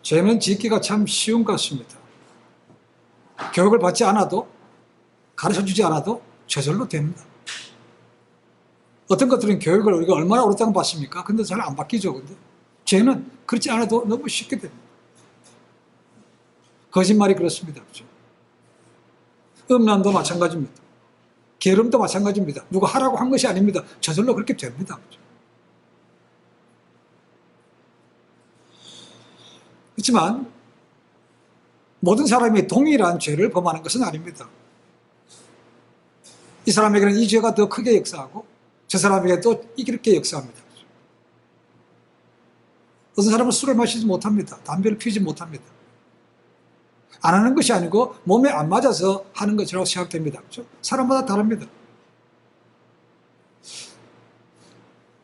죄는 짓기가 참 쉬운 것 같습니다. 교육을 받지 않아도, 가르쳐주지 않아도 저절로 됩니다. 어떤 것들은 교육을 우리가 얼마나 오랫동안 받습니까? 근데 잘 안 바뀌죠. 근데 죄는 그렇지 않아도 너무 쉽게 됩니다. 거짓말이 그렇습니다. 그렇죠? 음란도 마찬가지입니다. 게으름도 마찬가지입니다. 누가 하라고 한 것이 아닙니다. 저절로 그렇게 됩니다. 그렇죠? 그렇지만 모든 사람이 동일한 죄를 범하는 것은 아닙니다. 이 사람에게는 이 죄가 더 크게 역사하고 저 사람에게 또 이렇게 역사합니다. 어떤 사람은 술을 마시지 못합니다. 담배를 피우지 못합니다. 안 하는 것이 아니고 몸에 안 맞아서 하는 것이라고 생각됩니다. 그렇죠? 사람마다 다릅니다.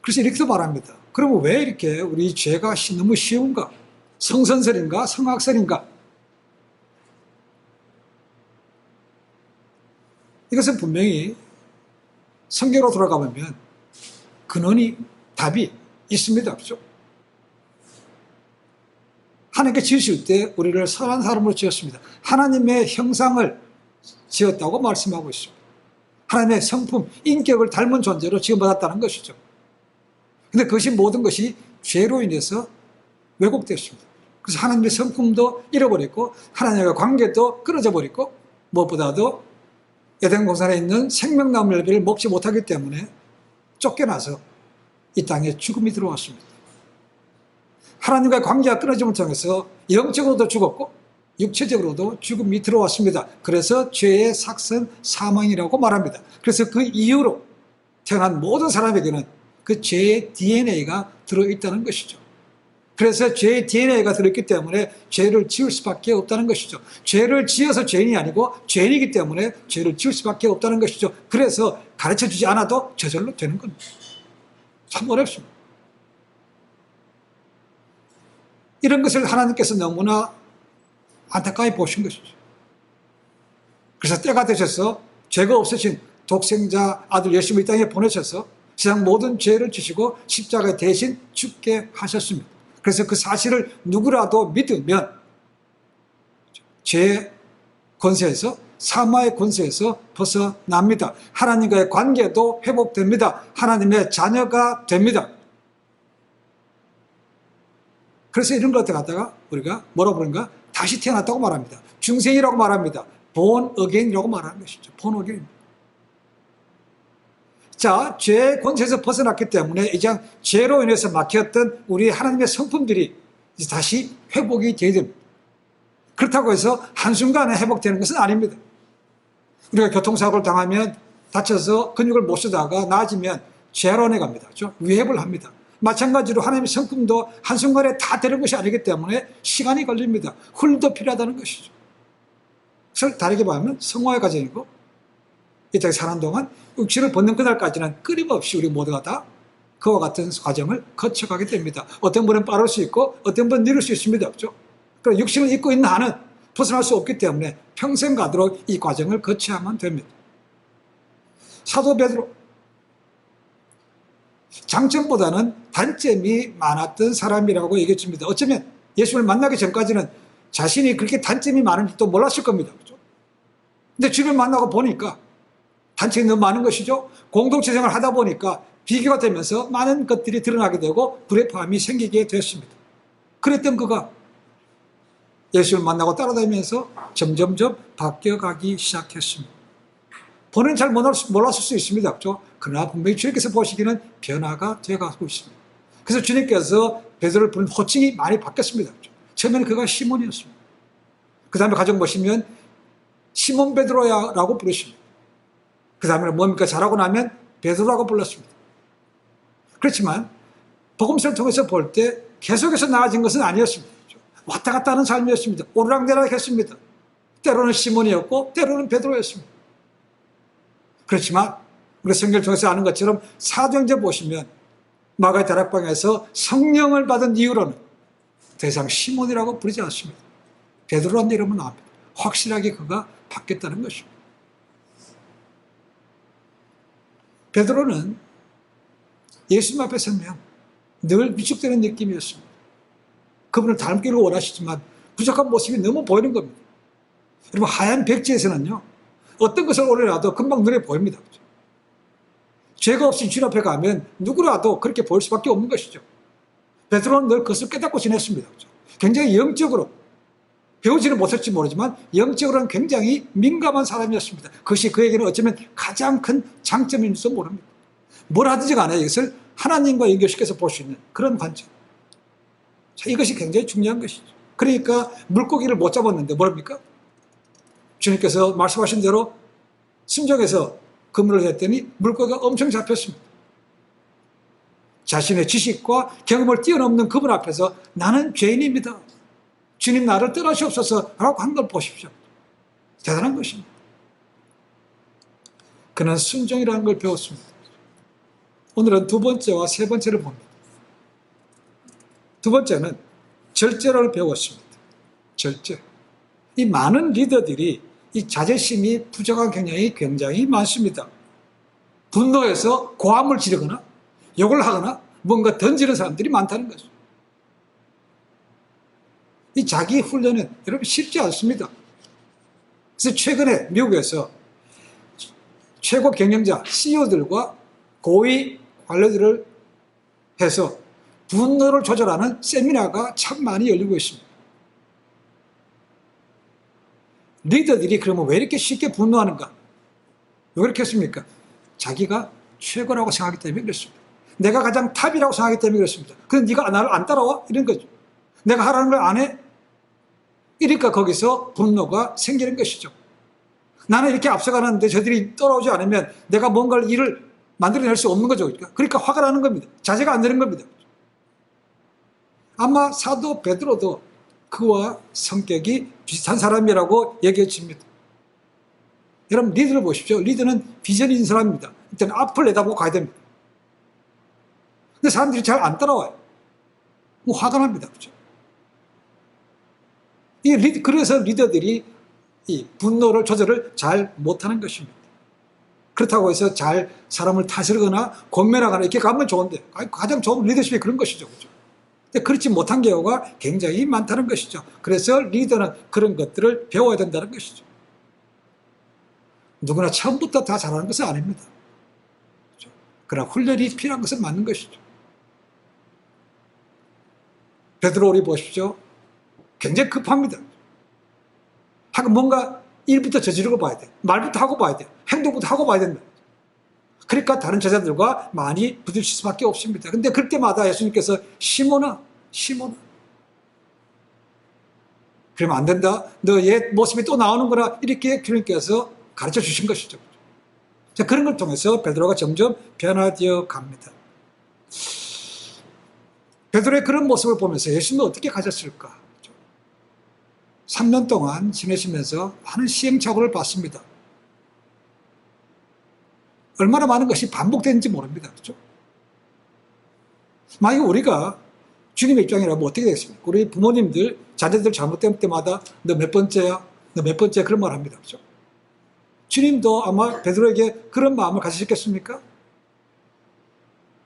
그래서 이렇게도 말합니다. 그러면 왜 이렇게 우리 죄가 너무 쉬운가? 성선설인가? 성악설인가? 이것은 분명히 성경으로 돌아가 보면 근원이 답이 있습니다. 그렇죠? 하나님께 지으실 때 우리를 선한 사람으로 지었습니다. 하나님의 형상을 지었다고 말씀하고 있습니다. 하나님의 성품, 인격을 닮은 존재로 지음받았다는 것이죠. 그런데 그것이 모든 것이 죄로 인해서 왜곡됐습니다. 그래서 하나님의 성품도 잃어버렸고 하나님과 관계도 끊어져 버렸고 무엇보다도 에덴 동산에 있는 생명나무 열매를 먹지 못하기 때문에 쫓겨나서 이 땅에 죽음이 들어왔습니다. 하나님과 관계가 끊어짐을 통해서 영적으로도 죽었고 육체적으로도 죽음이 들어왔습니다. 그래서 죄의 삭선 사망이라고 말합니다. 그래서 그 이후로 태어난 모든 사람에게는 그 죄의 DNA가 들어있다는 것이죠. 그래서 죄의 DNA가 들어있기 때문에 죄를 지을 수밖에 없다는 것이죠. 죄를 지어서 죄인이 아니고 죄인이기 때문에 죄를 지을 수밖에 없다는 것이죠. 그래서 가르쳐주지 않아도 저절로 되는 겁니다. 참 어렵습니다. 이런 것을 하나님께서 너무나 안타까이 보신 것이죠. 그래서 때가 되셔서 죄가 없으신 독생자 아들 예수님을 이 땅에 보내셔서 세상 모든 죄를 지시고 십자가에 대신 죽게 하셨습니다. 그래서 그 사실을 누구라도 믿으면 죄의 권세에서 사마의 권세에서 벗어납니다. 하나님과의 관계도 회복됩니다. 하나님의 자녀가 됩니다. 그래서 이런 것들 갖다가 우리가 뭐라고 부르는가? 다시 태어났다고 말합니다. 중생이라고 말합니다. born again이라고 말하는 것이죠. born again. 자, 죄의 권세에서 벗어났기 때문에 이제 죄로 인해서 막혔던 우리 하나님의 성품들이 이제 다시 회복이 되어야 됩니다. 그렇다고 해서 한순간에 회복되는 것은 아닙니다. 우리가 교통사고를 당하면 다쳐서 근육을 못 쓰다가 나아지면 재활원에 갑니다. 그렇죠? 위협을 합니다. 마찬가지로 하나님의 성품도 한순간에 다 되는 것이 아니기 때문에 시간이 걸립니다. 훈련도 필요하다는 것이죠. 그래서 다르게 말하면 성화의 과정이고 이 땅에 사는 동안 육신을 벗는 그날까지는 끊임없이 우리 모두가 다 그와 같은 과정을 거쳐가게 됩니다. 어떤 분은 빠를 수 있고 어떤 분은 느릴 수 있습니다. 그렇죠? 그러나 육신을 입고 있는 한은 벗어날 수 없기 때문에 평생 가도록 이 과정을 거쳐야만 됩니다. 사도 베드로 장점보다는 단점이 많았던 사람이라고 얘기했습니다. 어쩌면 예수를 만나기 전까지는 자신이 그렇게 단점이 많은지도 몰랐을 겁니다. 그렇죠? 근데 주변 만나고 보니까 단점이 너무 많은 것이죠. 공동체 생활을 하다 보니까 비교가 되면서 많은 것들이 드러나게 되고 불협화음이 생기게 됐습니다. 그랬던 그가 예수를 만나고 따라다니면서 점점점 바뀌어가기 시작했습니다. 본인은 잘 몰랐을 수 있습니다. 그렇죠? 그러나 분명히 주님께서 보시기는 변화가 되어가고 있습니다. 그래서 주님께서 베드로를 부른 호칭이 많이 바뀌었습니다. 그렇죠? 처음에는 그가 시몬이었습니다. 그 다음에 가정 보시면 시몬 베드로야라고 부르십니다. 그 다음에 뭡니까? 잘하고 나면 베드로라고 불렀습니다. 그렇지만 복음서를 통해서 볼 때 계속해서 나아진 것은 아니었습니다. 그렇죠? 왔다 갔다 하는 삶이었습니다. 오르락내락 했습니다. 때로는 시몬이었고 때로는 베드로였습니다. 그렇지만 우리 성경을 통해서 아는 것처럼 사도행전 보시면 마가의 다락방에서 성령을 받은 이후로는 더 이상 시몬이라고 부르지 않습니다. 베드로라는 이름은 나옵니다. 확실하게 그가 바뀌었다는 것입니다. 베드로는 예수님 앞에 서면 늘 위축되는 느낌이었습니다. 그분을 닮기를 원하시지만 부족한 모습이 너무 보이는 겁니다. 여러분, 하얀 백지에서는요, 어떤 것을 올려놔도 금방 눈에 보입니다. 죄가 없인 주님 앞에 가면 누구라도 그렇게 보일 수밖에 없는 것이죠. 베드로는 늘 그것을 깨닫고 지냈습니다. 굉장히 영적으로, 배우지는 못할지 모르지만 영적으로는 굉장히 민감한 사람이었습니다. 그것이 그에게는 어쩌면 가장 큰 장점인지도 모릅니다. 뭘 하든지 간에 이것을 하나님과 연결시켜서 볼 수 있는 그런 관점. 자, 이것이 굉장히 중요한 것이죠. 그러니까 물고기를 못 잡았는데 뭐랍니까? 주님께서 말씀하신 대로 순종해서 그물을 했더니 물고기가 엄청 잡혔습니다. 자신의 지식과 경험을 뛰어넘는 그분 앞에서 나는 죄인입니다. 주님 나를 떠나시옵소서 라고 한 걸 보십시오. 대단한 것입니다. 그는 순종이라는 걸 배웠습니다. 오늘은 두 번째와 세 번째를 봅니다. 두 번째는 절제를 배웠습니다. 절제. 이 많은 리더들이 이 자제심이 부족한 경향이 굉장히 많습니다. 분노해서 고함을 지르거나 욕을 하거나 뭔가 던지는 사람들이 많다는 거죠. 이 자기 훈련은 여러분 쉽지 않습니다. 그래서 최근에 미국에서 최고 경영자 CEO들과 고위 관료들을 해서 분노를 조절하는 세미나가 참 많이 열리고 있습니다. 리더들이 그러면 왜 이렇게 쉽게 분노하는가? 왜 그렇게 했습니까? 자기가 최고라고 생각하기 때문에 그렇습니다. 내가 가장 탑이라고 생각하기 때문에 그렇습니다. 근데 네가 나를 안 따라와? 이런 거죠. 내가 하라는 걸 안 해? 이러니까 거기서 분노가 생기는 것이죠. 나는 이렇게 앞서가는데 저들이 따라오지 않으면 내가 뭔가를 일을 만들어낼 수 없는 거죠. 그러니까 화가 나는 겁니다. 자제가 안 되는 겁니다. 아마 사도 베드로도 그와 성격이 비슷한 사람이라고 얘기해집니다. 여러분, 리더를 보십시오. 리더는 비전이 있는 사람입니다. 일단 앞을 내다보고 가야 됩니다. 근데 사람들이 잘 안 따라와요. 뭐 화가 납니다. 그렇죠? 그래서 리더들이 이 분노를 조절을 잘 못하는 것입니다. 그렇다고 해서 잘 사람을 다스리거나 권면하거나 이렇게 가면 좋은데 가장 좋은 리더십이 그런 것이죠. 그렇죠? 근데 그렇지 못한 경우가 굉장히 많다는 것이죠. 그래서 리더는 그런 것들을 배워야 된다는 것이죠. 누구나 처음부터 다 잘하는 것은 아닙니다. 그렇죠? 그러나 훈련이 필요한 것은 맞는 것이죠. 베드로 우리 보십시오. 굉장히 급합니다. 하고 뭔가 일부터 저지르고 봐야 돼. 말부터 하고 봐야 돼. 행동부터 하고 봐야 된다. 그러니까 다른 제자들과 많이 부딪힐 수밖에 없습니다. 근데 그럴 때마다 예수님께서 시몬아. 그러면 안 된다. 너 옛 모습이 또 나오는구나. 이렇게 주님께서 가르쳐 주신 것이죠. 자, 그런 걸 통해서 베드로가 점점 변화되어 갑니다. 베드로의 그런 모습을 보면서 예수님은 어떻게 가졌을까? 3년 동안 지내시면서 많은 시행착오를 받습니다. 얼마나 많은 것이 반복되는지 모릅니다. 그렇죠? 만약에 우리가 주님의 입장이라면 어떻게 되겠습니까? 우리 부모님들, 자녀들 잘못된 때마다 너 몇 번째야? 너 몇 번째? 그런 말 합니다. 그렇죠? 주님도 아마 베드로에게 그런 마음을 가지셨겠습니까?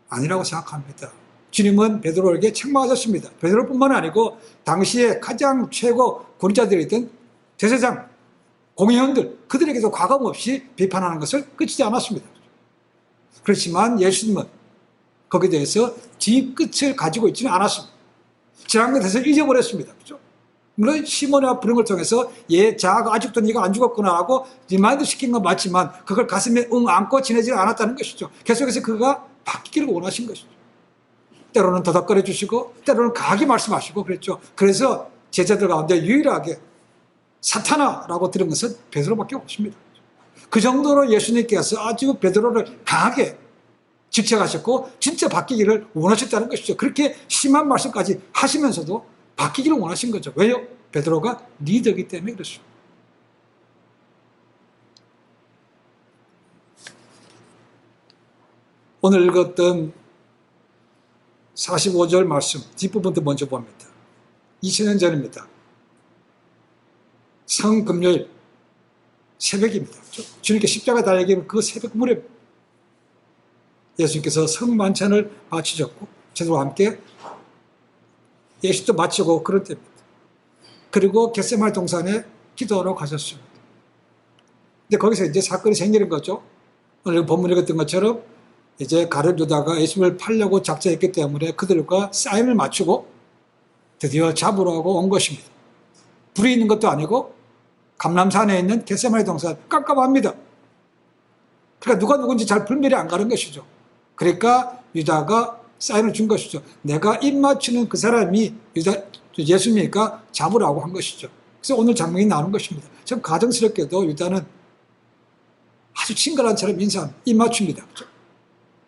아니라고 생각합니다. 주님은 베드로에게 책망하셨습니다. 베드로뿐만 아니고 당시에 가장 최고 권위자들이던 제사장, 공회원들, 그들에게도 과감 없이 비판하는 것을 그치지 않았습니다. 그렇지만 예수님은 거기에 대해서 뒤끝을 가지고 있지는 않았습니다. 지난 것에서 잊어버렸습니다. 그렇죠? 물론 시몬의 부름을 통해서 자아가 아직도 네가 안 죽었구나라고 리마인드 시킨 건 맞지만 그걸 가슴에 안고 지내지 않았다는 것이죠. 계속해서 그가 바뀌기를 원하신 것이죠. 때로는 더덕거려 주시고 때로는 강하게 말씀하시고 그랬죠. 그래서 제자들 가운데 유일하게 사탄아라고 들은 것은 베드로밖에 없습니다. 그 정도로 예수님께서 아주 베드로를 강하게 직책하셨고 진짜 바뀌기를 원하셨다는 것이죠. 그렇게 심한 말씀까지 하시면서도 바뀌기를 원하신 거죠. 왜요? 베드로가 리더이기 때문에 그렇습니다. 오늘 읽었던 45절 말씀 뒷부분도 먼저 봅니다. 2000년 전입니다. 성금요일 새벽입니다. 주님께 십자가 달리기는 그 새벽 무렵 예수님께서 성만찬을 바치셨고 저들과 함께 예식도 마치고 그럴 때입니다. 그리고 겟세마네 동산에 기도하러 가셨습니다. 근데 거기서 이제 사건이 생기는 거죠. 오늘 본문에 읽었던 것처럼 이제 가룟 유다가 예수님을 팔려고 작정했기 때문에 그들과 사인을 맞추고 드디어 잡으러 온 것입니다. 불이 있는 것도 아니고 감람산에 있는 겟세마네 동산 깜깜합니다. 그러니까 누가 누군지 잘 분별이 안 가는 것이죠. 그러니까 유다가 사인을 준 것이죠. 내가 입 맞추는 그 사람이 예수님이니까 잡으라고 한 것이죠. 그래서 오늘 장면이 나오는 것입니다. 참 가정스럽게도 유다는 아주 친근한 처럼 인사합니다. 입 맞춥니다.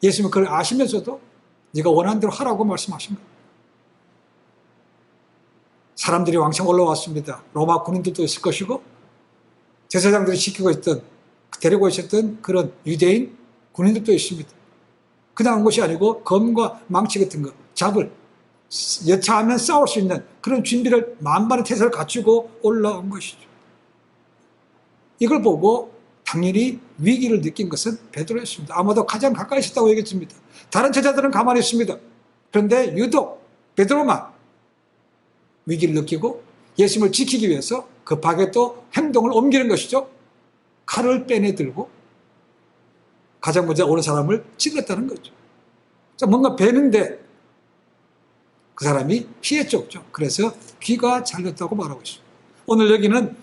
예수님은 그걸 아시면서도 네가 원하는 대로 하라고 말씀하신 거예요. 사람들이 왕창 올라왔습니다. 로마 군인들도 있을 것이고 제사장들이 지키고 있던 데리고 있었던 그런 유대인 군인들도 있습니다. 그냥 온 것이 아니고 검과 망치 같은 거 잡을 여차하면 싸울 수 있는 그런 준비를 만반의 태세를 갖추고 올라온 것이죠. 이걸 보고 당연히 위기를 느낀 것은 베드로였습니다. 아마도 가장 가까이 있었다고 얘기했습니다. 다른 제자들은 가만히 있습니다. 그런데 유독 베드로만 위기를 느끼고 예수님을 지키기 위해서 급하게 또 행동을 옮기는 것이죠. 칼을 빼내들고 가장 먼저 오는 사람을 찔렀다는 거죠. 뭔가 베는데 그 사람이 피해 쫓죠. 그래서 귀가 잘렸다고 말하고 있습니다. 오늘 여기는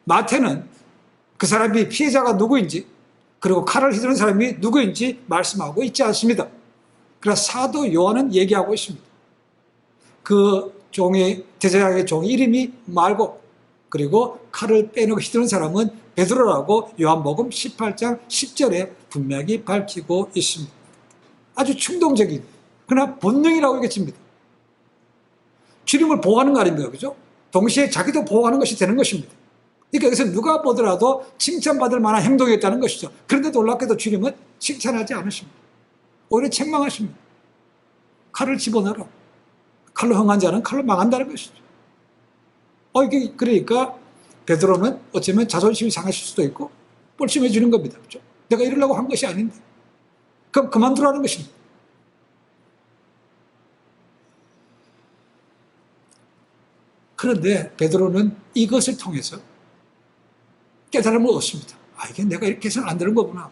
마태는 그 사람이 피해자가 누구인지 그리고 칼을 휘두른 사람이 누구인지 말씀하고 있지 않습니다. 그래서 사도 요한은 얘기하고 있습니다. 그 종의 제사장의 종 이름이 말고 그리고 칼을 빼내고 휘두른 사람은 베드로라고 요한복음 18장 10절에 분명히 밝히고 있습니다. 아주 충동적인 그러나 본능이라고 얘기했습니다. 주님을 보호하는 거 아닙니까? 그죠? 동시에 자기도 보호하는 것이 되는 것입니다. 그러니까 여기서 누가 보더라도 칭찬받을 만한 행동이었다는 것이죠. 그런데 놀랍게도 주님은 칭찬하지 않으십니다. 오히려 책망하십니다. 칼을 집어넣어라. 칼로 흥한 자는 칼로 망한다는 것이죠. 이게 그러니까 베드로는 어쩌면 자존심이 상하실 수도 있고 뻘쭘해 주는 겁니다. 그렇죠? 내가 이러려고 한 것이 아닌데. 그럼 그만두라는 것입니다. 그런데 베드로는 이것을 통해서 깨달음을 얻습니다. 이게 내가 이렇게 해서는 안 되는 거구나.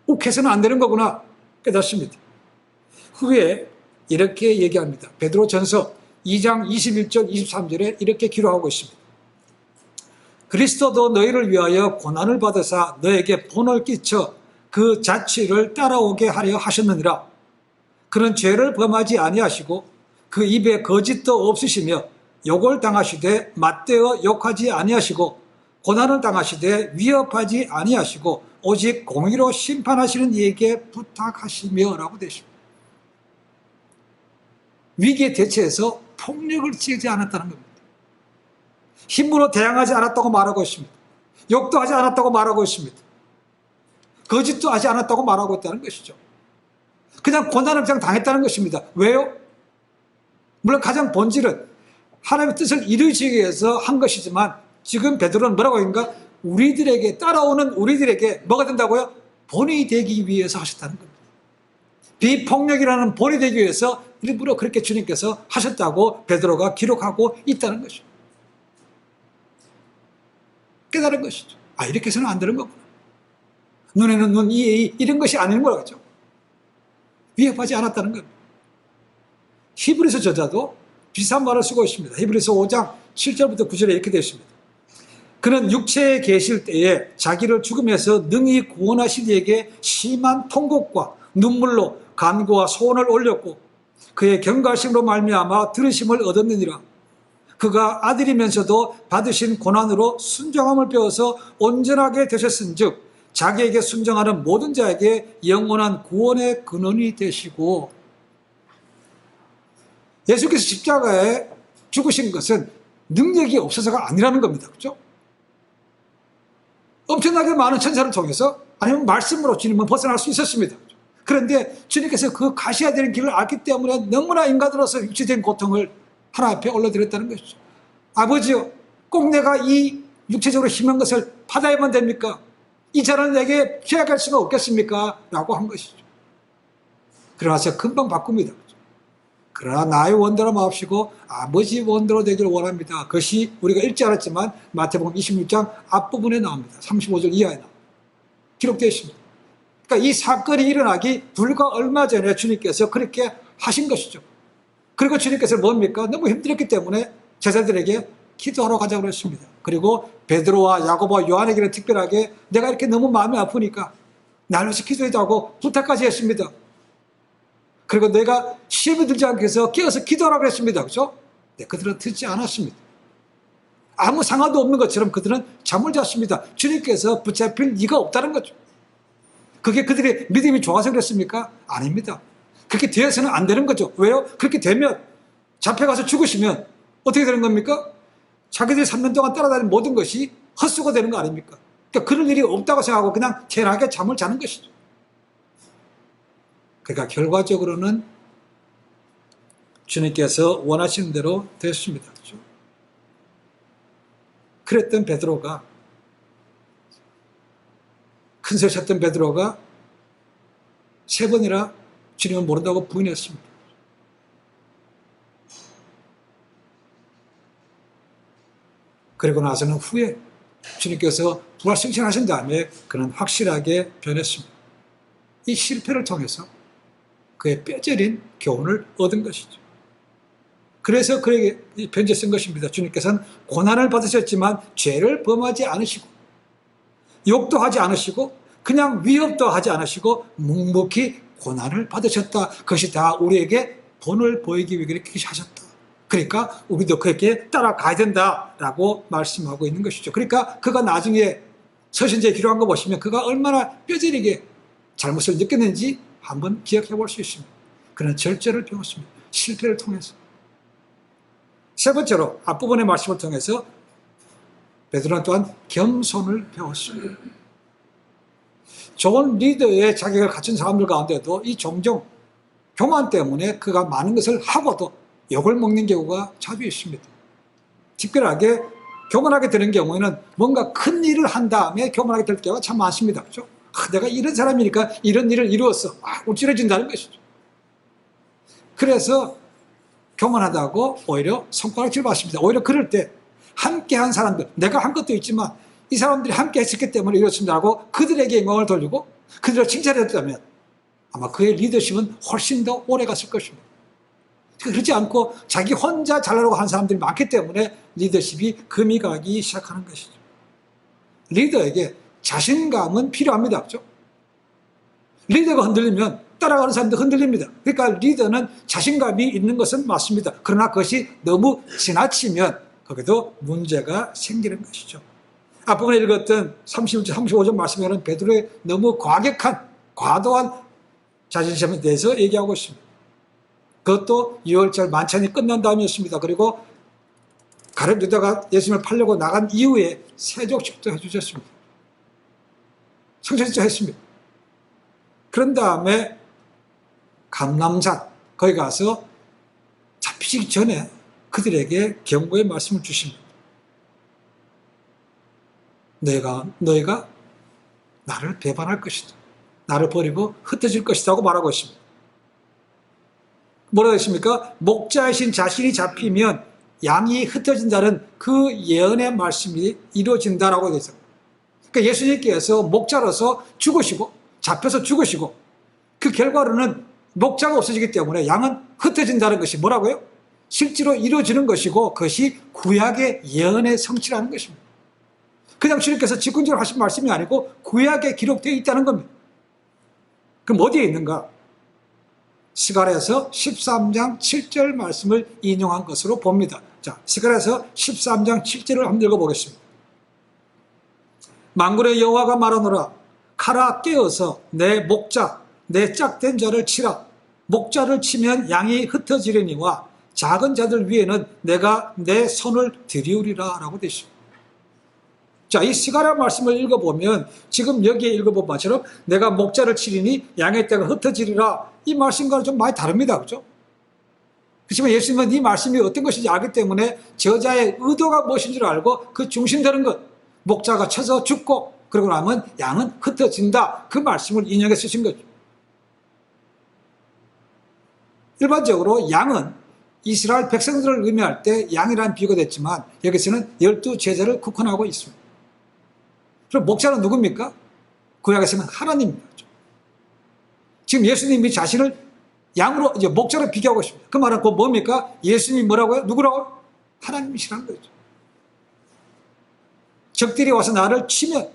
욱해서는 안 되는 거구나. 깨닫습니다. 후에 이렇게 얘기합니다. 베드로 전서 2장 21절 23절에 이렇게 기록하고 있습니다. 그리스도도 너희를 위하여 고난을 받으사 너에게 본을 끼쳐 그 자취를 따라오게 하려 하셨느니라. 그는 죄를 범하지 아니하시고 그 입에 거짓도 없으시며 욕을 당하시되 맞대어 욕하지 아니하시고 고난을 당하시되 위협하지 아니하시고 오직 공의로 심판하시는 이에게 부탁하시며 라고 되십니다. 위기에 대처해서 폭력을 쓰지 않았다는 겁니다. 힘으로 대항하지 않았다고 말하고 있습니다. 욕도 하지 않았다고 말하고 있습니다. 거짓도 하지 않았다고 말하고 있다는 것이죠. 그냥 고난을 그냥 당했다는 것입니다. 왜요? 물론 가장 본질은 하나님의 뜻을 이루시기 위해서 한 것이지만 지금 베드로는 뭐라고 하는가? 우리들에게 따라오는 우리들에게 뭐가 된다고요? 본이 되기 위해서 하셨다는 겁니다. 비폭력이라는 본이 되기 위해서 일부러 그렇게 주님께서 하셨다고 베드로가 기록하고 있다는 것이죠. 깨달은 것이죠. 이렇게 해서는 안 되는 거구나. 눈에는 눈, 이에 이런 것이 아닌 거라죠. 위협하지 않았다는 겁니다. 히브리서 저자도 비슷한 말을 쓰고 있습니다. 히브리서 5장 7절부터 9절에 이렇게 되어 있습니다. 그는 육체에 계실 때에 자기를 죽음에서 능히 구원하신 이에게 심한 통곡과 눈물로 간구와 소원을 올렸고 그의 경각심으로 말미암아 들으심을 얻었느니라. 그가 아들이면서도 받으신 고난으로 순종함을 배워서 온전하게 되셨은즉 자기에게 순종하는 모든 자에게 영원한 구원의 근원이 되시고. 예수께서 십자가에 죽으신 것은 능력이 없어서가 아니라는 겁니다. 그렇죠? 엄청나게 많은 천사를 통해서 아니면 말씀으로 주님은 벗어날 수 있었습니다. 그런데 주님께서 그 가셔야 되는 길을 알기 때문에 너무나 인간으로서 육체적인 고통을 하나님 앞에 올려드렸다는 것이죠. 아버지요, 꼭 내가 이 육체적으로 힘든 것을 받아야만 됩니까? 이 자는 내게 피해갈 수가 없겠습니까? 라고 한 것이죠. 그러나서 금방 바꿉니다. 그러나 나의 원대로 마옵시고 아버지 원대로 되기를 원합니다. 그것이 우리가 읽지 않았지만 마태복음 26장 앞부분에 나옵니다. 35절 이하에 나옵니다. 기록되어 있습니다. 그러니까 이 사건이 일어나기 불과 얼마 전에 주님께서 그렇게 하신 것이죠. 그리고 주님께서 뭡니까? 너무 힘들었기 때문에 제자들에게 기도하러 가자고 했습니다. 그리고 베드로와 야고보와 요한에게는 특별하게 내가 이렇게 너무 마음이 아프니까 나를 위해서 기도해달라고 부탁까지 했습니다. 그리고 내가 시험에 들지 않게 해서 깨어서 기도하라고 했습니다. 그렇죠? 네, 그들은 듣지 않았습니다. 아무 상관도 없는 것처럼 그들은 잠을 잤습니다. 주님께서 붙잡힐 리가 없다는 거죠. 그게 그들의 믿음이 좋아서 그랬습니까? 아닙니다. 그렇게 되어서는 안 되는 거죠. 왜요? 그렇게 되면 잡혀가서 죽으시면 어떻게 되는 겁니까? 자기들이 3년 동안 따라다닌 모든 것이 헛수고 되는 거 아닙니까? 그러니까 그럴 일이 없다고 생각하고 그냥 편하게 잠을 자는 것이죠. 그러니까 결과적으로는 주님께서 원하시는 대로 됐습니다. 그렇죠? 그랬던 베드로가, 큰 소리 쳤던 베드로가 3번이나 주님을 모른다고 부인했습니다. 그리고 나서는 후에 주님께서 부활승천하신 다음에 그는 확실하게 변했습니다. 이 실패를 통해서 그의 뼈저린 교훈을 얻은 것이죠. 그래서 그에게 편지 쓴 것입니다. 주님께서는 고난을 받으셨지만 죄를 범하지 않으시고 욕도 하지 않으시고 그냥 위협도 하지 않으시고 묵묵히 고난을 받으셨다. 그것이 다 우리에게 본을 보이기 위해 그렇게 하셨다. 그러니까 우리도 그렇게 따라가야 된다라고 말씀하고 있는 것이죠. 그러니까 그가 나중에 서신지에 기록한 거 보시면 그가 얼마나 뼈저리게 잘못을 느꼈는지 한번 기억해 볼 수 있습니다. 그는 절제를 배웠습니다. 실패를 통해서. 세 번째로 앞부분의 말씀을 통해서 베드로는 또한 겸손을 배웠습니다. 좋은 리더의 자격을 갖춘 사람들 가운데도 이 종종 교만 때문에 그가 많은 것을 하고도 욕을 먹는 경우가 자주 있습니다. 특별하게 교만하게 되는 경우에는 뭔가 큰 일을 한 다음에 교만하게 될 경우가 참 많습니다. 그렇죠? 내가 이런 사람이니까 이런 일을 이루었어. 우쭐해진다는 것이죠. 그래서 교만하다고 오히려 손가락질 받습니다. 오히려 그럴 때 함께 한 사람들, 내가 한 것도 있지만 이 사람들이 함께 했었기 때문에 이렇습니다 하고 그들에게 영광을 돌리고 그들을 칭찬했다면 아마 그의 리더십은 훨씬 더 오래 갔을 것입니다. 그렇지 않고 자기 혼자 잘나려고 한 사람들이 많기 때문에 리더십이 금이 가기 시작하는 것이죠. 리더에게 자신감은 필요합니다. 그렇죠? 리더가 흔들리면 따라가는 사람도 흔들립니다. 그러니까 리더는 자신감이 있는 것은 맞습니다. 그러나 그것이 너무 지나치면 거기도 문제가 생기는 것이죠. 앞부분에 읽었던 35절 말씀에는 베드로의 너무 과도한 자존심에 대해서 얘기하고 있습니다. 그것도 6월절 만찬이 끝난 다음이었습니다. 그리고 가룟 유다가 예수님을 팔려고 나간 이후에 세족식도 해주셨습니다. 성찬식도 했습니다. 그런 다음에 감람산 거기 가서 잡히기 전에 그들에게 경고의 말씀을 주십니다. 너희가 나를 배반할 것이다. 나를 버리고 흩어질 것이다 고 말하고 있습니다. 뭐라고 했습니까? 목자이신 자신이 잡히면 양이 흩어진다는 그 예언의 말씀이 이루어진다라고 되어 있습니다. 그러니까 예수님께서 목자로서 죽으시고 잡혀서 죽으시고 그 결과로는 목자가 없어지기 때문에 양은 흩어진다는 것이 뭐라고요? 실제로 이루어지는 것이고 그것이 구약의 예언의 성취라는 것입니다. 그냥 주님께서 직군적으로 하신 말씀이 아니고 구약에 기록되어 있다는 겁니다. 그럼 어디에 있는가? 스가랴서 13장 7절 말씀을 인용한 것으로 봅니다. 자, 스가랴서 13장 7절을 한번 읽어보겠습니다. 만군의 여호와가 말하노라. 가라 깨어서 내 목자 내 짝된 자를 치라. 목자를 치면 양이 흩어지려니와 작은 자들 위에는 내가 내 손을 들이우리라 라고 되어 있습니다. 자, 이 스가랴 말씀을 읽어보면 지금 여기에 읽어본 것처럼 내가 목자를 치리니 양의 떼가 흩어지리라 이 말씀과는 좀 많이 다릅니다. 그렇죠? 그렇지만 예수님은 이 말씀이 어떤 것인지 알기 때문에 저자의 의도가 무엇인 줄 알고 그 중심되는 것 목자가 쳐서 죽고 그러고 나면 양은 흩어진다 그 말씀을 인용해 쓰신 거죠. 일반적으로 양은 이스라엘 백성들을 의미할 때 양이라는 비유가 됐지만 여기서는 12제자를 국한하고 있습니다. 그럼 목자는 누굽니까? 구약에서는 하나님입니다. 지금 예수님이 자신을 양으로, 이제 목자로 비교하고 있습니다. 그 말은 그건 뭡니까? 예수님이 뭐라고요? 누구라고요? 하나님이시라는 거죠. 적들이 와서 나를 치면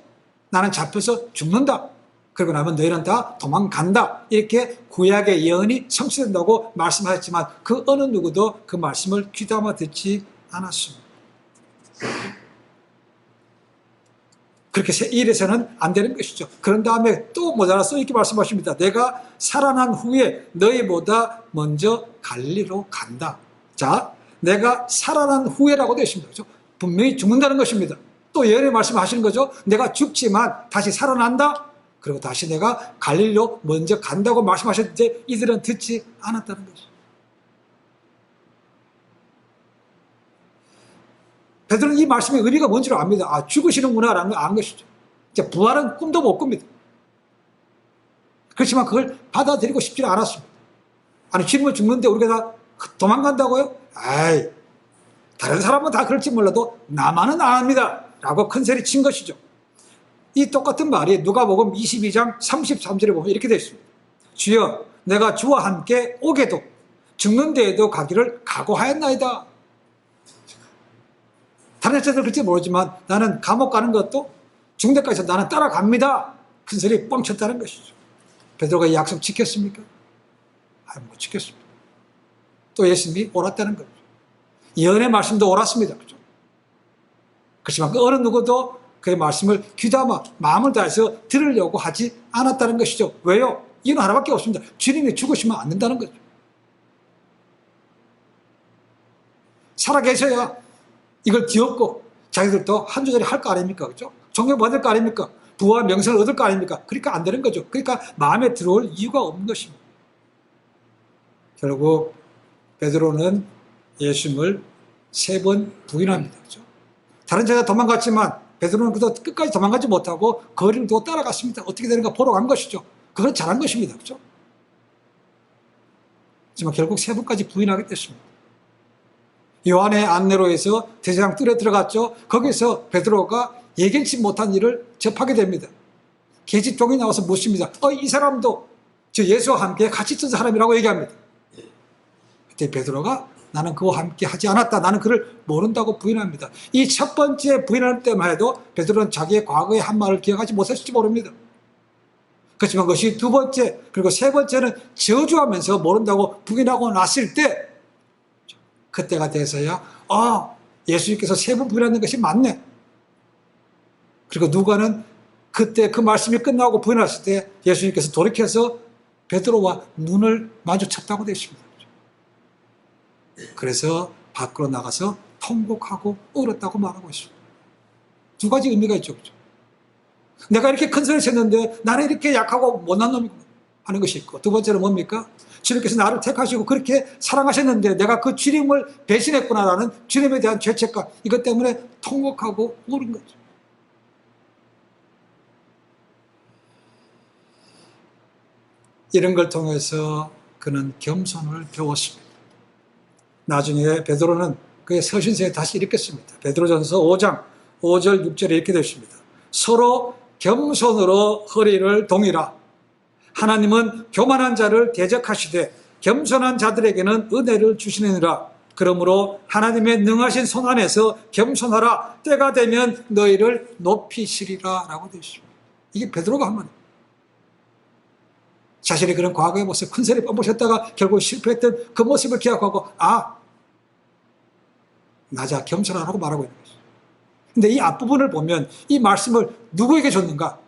나는 잡혀서 죽는다. 그러고 나면 너희는 다 도망간다. 이렇게 구약의 예언이 성취된다고 말씀하셨지만 그 어느 누구도 그 말씀을 귀담아 듣지 않았습니다. 그렇게 이래서는 안 되는 것이죠. 그런 다음에 또 모자라서 이렇게 말씀하십니다. 내가 살아난 후에 너희보다 먼저 갈리로 간다. 자, 내가 살아난 후에라고 되어 있습니다. 그렇죠? 분명히 죽는다는 것입니다. 또 예언의 말씀하시는 거죠. 내가 죽지만 다시 살아난다. 그리고 다시 내가 갈릴리로 먼저 간다고 말씀하셨는데 이들은 듣지 않았다는 거죠. 베드로는 이 말씀의 의미가 뭔지를 압니다. 아, 죽으시는구나라는 걸 아는 것이죠. 이제 부활은 꿈도 못 꿉니다. 그렇지만 그걸 받아들이고 싶지는 않았습니다. 아니, 죽는데 우리가 다 도망간다고요? 아이, 다른 사람은 다 그럴지 몰라도 나만은 안 합니다. 라고 큰 소리 친 것이죠. 이 똑같은 말이 누가복음 22장 33절에 보면 이렇게 되어 있습니다. 주여, 내가 주와 함께 오게도 죽는 데에도 가기를 각오하였나이다. 다른 여자들 그럴지 모르지만 나는 감옥 가는 것도 죽는 데까지 나는 따라갑니다. 큰 소리 뻥 쳤다는 것이죠. 베드로가 이 약속 지켰습니까? 아니, 못 지켰습니다. 또 예수님이 옳았다는 거죠. 예언의 말씀도 옳았습니다. 그렇죠? 그렇지만 그 어느 누구도 그의 말씀을 귀담아 마음을 다해서 들으려고 하지 않았다는 것이죠. 왜요? 이유는 하나밖에 없습니다. 주님이 죽으시면 안 된다는 거죠. 살아계셔야 이걸 뒤엎고 자기들도 한 조절이 할 거 아닙니까? 그죠? 존경받을 거 아닙니까? 부와 명성을 얻을 거 아닙니까? 그러니까 안 되는 거죠. 그러니까 마음에 들어올 이유가 없는 것입니다. 결국 베드로는 예수님을 3번 부인합니다. 그죠? 다른 제자 도망갔지만 베드로는 그도 끝까지 도망가지 못하고 거리를 두고 따라갔습니다. 어떻게 되는가 보러 간 것이죠. 그건 잘한 것입니다. 그죠? 하지만 결국 3번까지 부인하게 됐습니다. 요한의 안내로에서 대제사장 뜰에 들어갔죠. 거기서 베드로가 예견치 못한 일을 접하게 됩니다. 계집종이 나와서 묻습니다. 이 사람도 저 예수와 함께 같이 있던 사람이라고 얘기합니다. 그때 베드로가 나는 그와 함께 하지 않았다. 나는 그를 모른다고 부인합니다. 이 첫 번째 부인할 때만 해도 베드로는 자기의 과거의 한 말을 기억하지 못했을지 모릅니다. 그렇지만 그것이 두 번째 그리고 세 번째는 저주하면서 모른다고 부인하고 났을 때 그때가 돼서야 예수님께서 3번 부인하는 것이 맞네. 그리고 누가는 그때 그 말씀이 끝나고 부인했을 때 예수님께서 돌이켜서 베드로와 눈을 마주쳤다고 되어 있습니다. 그래서 밖으로 나가서 통곡하고 울었다고 말하고 있습니다. 두 가지 의미가 있죠. 그렇죠? 내가 이렇게 큰 소리를 쳤는데 나는 이렇게 약하고 못난 놈이구나 하는 것이 있고, 두 번째는 뭡니까? 주님께서 나를 택하시고 그렇게 사랑하셨는데 내가 그 주님을 배신했구나라는 주님에 대한 죄책감, 이것 때문에 통곡하고 울은 거죠. 이런 걸 통해서 그는 겸손을 배웠습니다. 나중에 베드로는 그의 서신서에 다시 이렇게 씁니다. 베드로전서 5장 5절 6절에 이렇게 되어 있습니다. 서로 겸손으로 허리를 동이라. 하나님은 교만한 자를 대적하시되 겸손한 자들에게는 은혜를 주시느니라. 그러므로 하나님의 능하신 손 안에서 겸손하라. 때가 되면 너희를 높이시리라 라고 되어 있습니다. 이게 베드로가 한 말입니다. 자신의 그런 과거의 모습, 큰 소리 뻔뻔했다가 결국 실패했던 그 모습을 기억하고 나자 겸손하라고 말하고 있는 것이죠. 근데 이 앞부분을 보면 이 말씀을 누구에게 줬는가?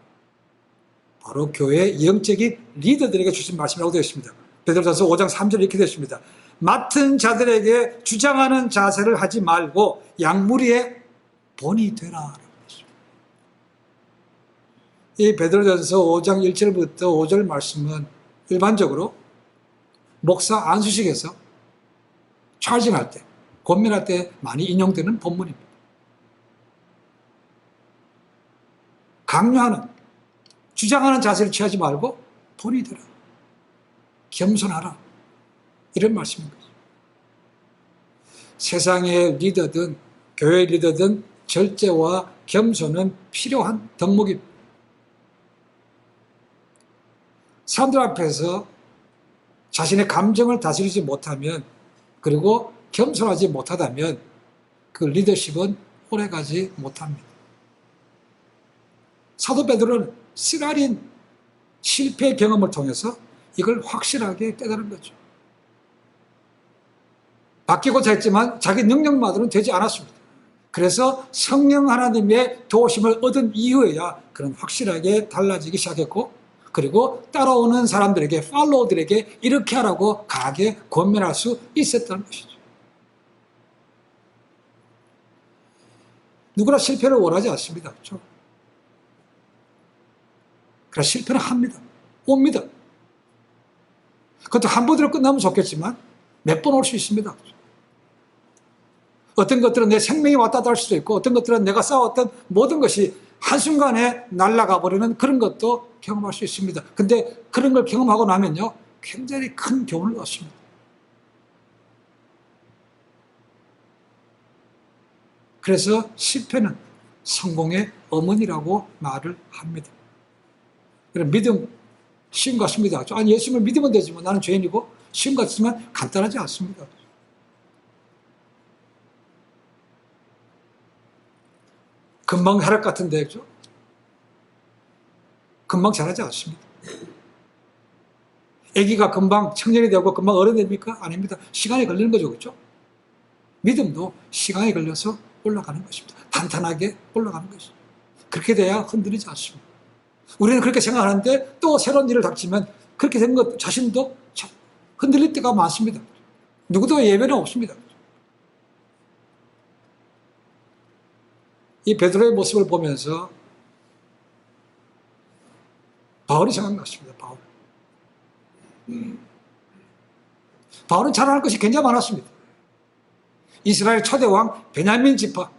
바로 교회의 영적인 리더들에게 주신 말씀이라고 되어 있습니다. 베드로전서 5장 3절에 이렇게 되어 있습니다. 맡은 자들에게 주장하는 자세를 하지 말고 양무리의 본이 되라. 이 베드로전서 5장 1절부터 5절 말씀은 일반적으로 목사 안수식에서 찰징할 때, 권면할 때 많이 인용되는 본문입니다. 강요하는, 주장하는 자세를 취하지 말고 본이 되라. 겸손하라. 이런 말씀인 거죠. 세상의 리더든 교회 리더든 절제와 겸손은 필요한 덕목입니다. 사람들 앞에서 자신의 감정을 다스리지 못하면, 그리고 겸손하지 못하다면 그 리더십은 오래가지 못합니다. 사도 베드로는 쓰라린 실패 경험을 통해서 이걸 확실하게 깨달은 거죠. 바뀌고자 했지만 자기 능력만으로는 되지 않았습니다. 그래서 성령 하나님의 도우심을 얻은 이후에야 그는 확실하게 달라지기 시작했고, 그리고 따라오는 사람들에게, 팔로워들에게 이렇게 하라고 강하게 권면할 수 있었다는 것이죠. 누구나 실패를 원하지 않습니다. 그렇죠? 그래서 실패는 합니다. 옵니다. 그것도 한 번으로 끝나면 좋겠지만 몇 번 올 수 있습니다. 어떤 것들은 내 생명이 왔다 갔다 할 수도 있고, 어떤 것들은 내가 쌓아왔던 모든 것이 한순간에 날아가 버리는 그런 것도 경험할 수 있습니다. 근데 그런 걸 경험하고 나면요, 굉장히 큰 교훈을 얻습니다. 그래서 실패는 성공의 어머니라고 말을 합니다. 그럼 믿음 쉬운 것 같습니다. 아니, 예수님을 믿으면 되지만 나는 죄인이고, 쉬운 것 같지만 간단하지 않습니다. 금방 혈압 같은데, 그죠? 금방 자라지 않습니다. 아기가 금방 청년이 되고 금방 어른이 됩니까? 아닙니다. 시간이 걸리는 거죠. 그렇죠? 믿음도 시간이 걸려서 올라가는 것입니다. 탄탄하게 올라가는 것입니다. 그렇게 돼야 흔들리지 않습니다. 우리는 그렇게 생각하는데 또 새로운 일을 닥치면 그렇게 된 것 자신도 흔들릴 때가 많습니다. 누구도 예외는 없습니다. 이 베드로의 모습을 보면서 바울이 생각났습니다. 바울은 자랑할 것이 굉장히 많았습니다. 이스라엘 초대 왕 베냐민 지파,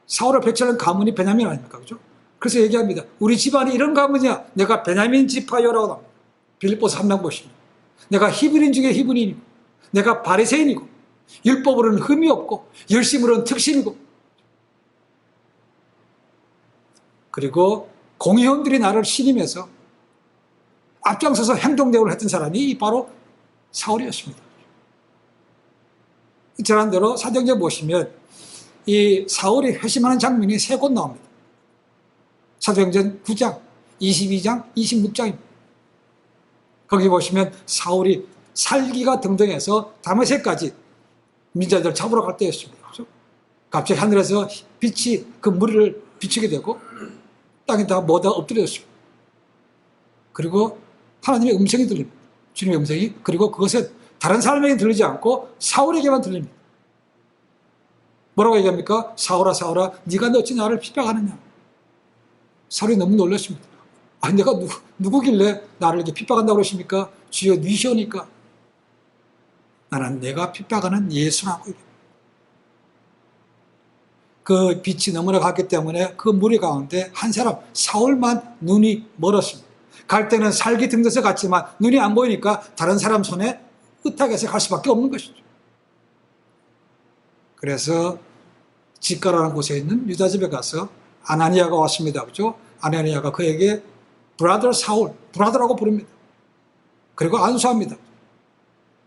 사울을 배척한 가문이 베냐민 아닙니까? 그죠? 그래서 얘기합니다. 우리 집안이 이런 가문이야. 내가 베냐민 지파요라고 합니다. 빌립보서 3장 보시면. 내가 히브리인 중에 히브리인이고, 내가 바리새인이고, 율법으로는 흠이 없고, 열심으로는 특신이고, 그리고 공의원들이 나를 신임해서 앞장서서 행동대우를 했던 사람이 바로 사울이었습니다. 지난대로 사도행전 보시면 이 사울이 회심하는 장면이 3곳 나옵니다. 사도행전 9장, 22장, 26장입니다. 거기 보시면 사울이 살기가 등등해서 다메섹까지 민자들 잡으러 갈 때였습니다. 그렇죠? 갑자기 하늘에서 빛이 그 무리를 비추게 되고 땅에 다 모두 엎드려졌습니다. 그리고 하나님의 음성이 들립니다. 주님의 음성이. 그리고 그것은 다른 사람에게 들리지 않고 사울에게만 들립니다. 뭐라고 얘기합니까? 사울아 사울아 네가 어찌 나를 핍박하느냐. 사울이 너무 놀랐습니다. 아니 내가 누구길래 나를 이렇게 핍박한다고 그러십니까? 주여 니시오니까. 나는 내가 핍박하는 예수라고. 그 빛이 너무나 갔기 때문에 그 무리 가운데 한 사람 사울만 눈이 멀었습니다. 갈 때는 살기 등져서 갔지만 눈이 안 보이니까 다른 사람 손에 의탁해서 갈 수밖에 없는 것이죠. 그래서 직가라는 곳에 있는 유다 집에 가서 아나니아가 왔습니다. 그죠? 아나니아가 그에게 브라더 사울, 브라더라고 부릅니다. 그리고 안수합니다.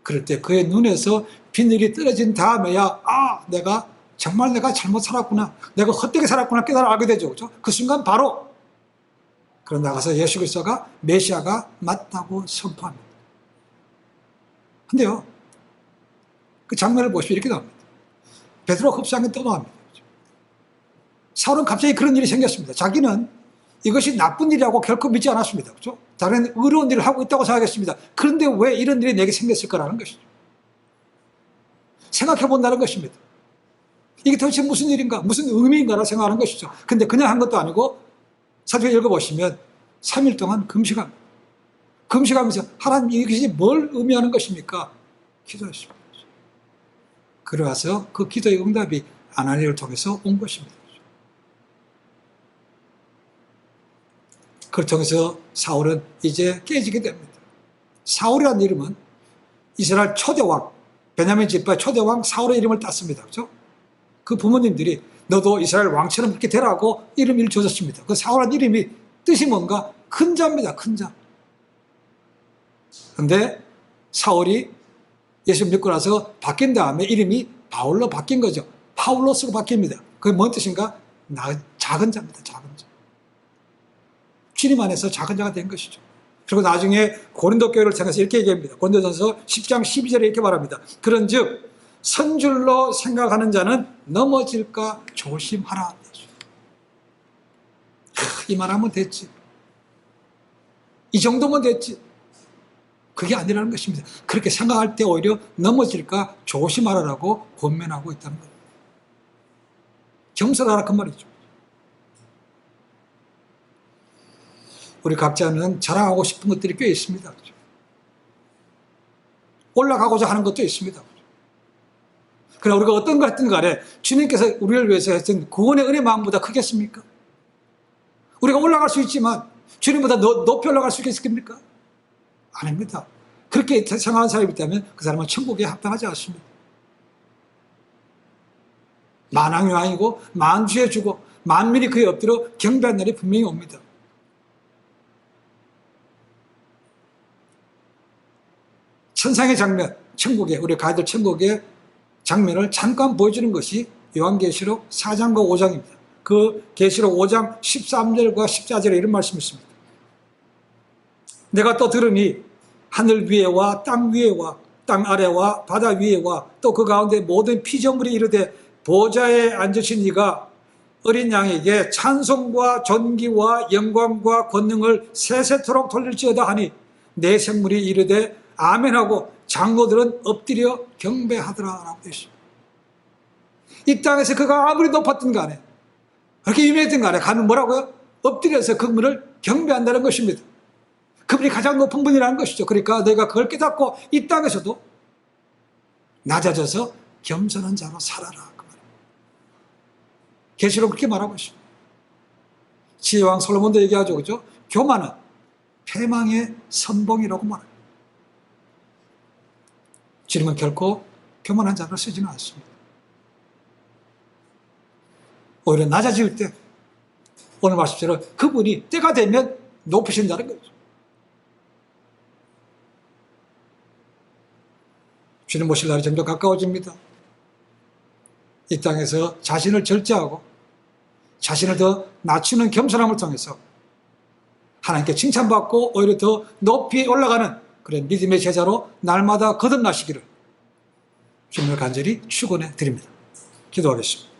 그럴 때 그의 눈에서 비늘이 떨어진 다음에야 내가 정말 내가 잘못 살았구나, 내가 헛되게 살았구나 깨달아 알게 되죠. 그죠? 그 순간 바로 그런 나가서 예수 그리스도가 메시아가 맞다고 선포합니다. 근데요, 그 장면을 보시면 이렇게 나옵니다. 베드로 흡상에 떠나갑니다. 사울은 갑자기 그런 일이 생겼습니다. 자기는 이것이 나쁜 일이라고 결코 믿지 않았습니다. 그렇죠? 다른 의로운 일을 하고 있다고 생각했습니다. 그런데 왜 이런 일이 내게 생겼을까라는 것이죠. 생각해 본다는 것입니다. 이게 도대체 무슨 일인가, 무슨 의미인가를 생각하는 것이죠. 근데 그냥 한 것도 아니고 사도행 읽어보시면 3일 동안 금식합니다. 금식하면서 하나님 이것이 뭘 의미하는 것입니까? 기도했습니다. 그러와서 그 기도의 응답이 아나니아를 통해서 온 것입니다. 그걸 통해서 사울은 이제 깨지게 됩니다. 사울이라는 이름은 이스라엘 초대왕, 베냐민 지파의 초대왕 사울의 이름을 땄습니다. 그렇죠? 그 부모님들이 너도 이스라엘 왕처럼 그렇게 되라고 이름을 줘줬습니다. 그 사울이라는 이름이 뜻이 뭔가? 큰 자입니다. 큰 자. 그런데 사울이 예수 믿고 나서 바뀐 다음에 이름이 바울로 바뀐 거죠. 파울로스로 바뀝니다. 그게 뭔 뜻인가? 작은 자입니다. 작은 자. 주님 안에서 작은 자가 된 것이죠. 그리고 나중에 고린도 교회를 통해서 이렇게 얘기합니다. 고린도전서 10장 12절에 이렇게 말합니다. 그런즉 선줄로 생각하는 자는 넘어질까 조심하라. 이 말하면 됐지. 이 정도면 됐지. 그게 아니라는 것입니다. 그렇게 생각할 때 오히려 넘어질까 조심하라라고 권면하고 있다는 거예요. 겸손하라 그 말이죠. 우리 각자는 자랑하고 싶은 것들이 꽤 있습니다. 그렇죠? 올라가고자 하는 것도 있습니다. 그렇죠? 그러나 우리가 어떤 걸 했든 간에 주님께서 우리를 위해서 했던 구원의 은혜 마음보다 크겠습니까? 우리가 올라갈 수 있지만 주님보다 높이 올라갈 수 있겠습니까? 아닙니다. 그렇게 생각하는 사람이 있다면 그 사람은 천국에 합당하지 않습니다. 만왕의 왕이고 만주의 주고 만민이 그의 엎드려 경배한 날이 분명히 옵니다. 천상의 장면, 천국에 우리 가야될 천국의 장면을 잠깐 보여주는 것이 요한계시록 4장과 5장입니다. 그 계시록 5장 13절과 14절에 이런 말씀이 있습니다. 내가 또 들으니 하늘 위에와 땅 위에와 땅 아래와 바다 위에와 또 그 가운데 모든 피조물이 이르되 보좌에 앉으신 이가 어린 양에게 찬송과 존귀와 영광과 권능을 세세토록 돌릴지어다 하니 내 생물이 이르되 아멘하고 장로들은 엎드려 경배하더라라고 되어 있습니다. 이 땅에서 그가 아무리 높았든 간에 그렇게 유명했든 간에 가면 뭐라고요? 엎드려서 그분을 경배한다는 것입니다. 그분이 가장 높은 분이라는 것이죠. 그러니까 내가 그걸 깨닫고 이 땅에서도 낮아져서 겸손한 자로 살아라. 그 말입니다. 계시록 그렇게 말하고 있습니다. 지혜왕 솔로몬도 얘기하죠. 그죠? 교만은 패망의 선봉이라고 말합니다. 주님은 결코 교만한 자를 쓰지는 않습니다. 오히려 낮아질 때 오늘 말씀처럼 그분이 때가 되면 높으신다는 거죠. 주님 모실 날이 점점 가까워집니다. 이 땅에서 자신을 절제하고 자신을 더 낮추는 겸손함을 통해서 하나님께 칭찬받고 오히려 더 높이 올라가는 그런 믿음의 제자로 날마다 거듭나시기를 주님을 간절히 축원해 드립니다. 기도하겠습니다.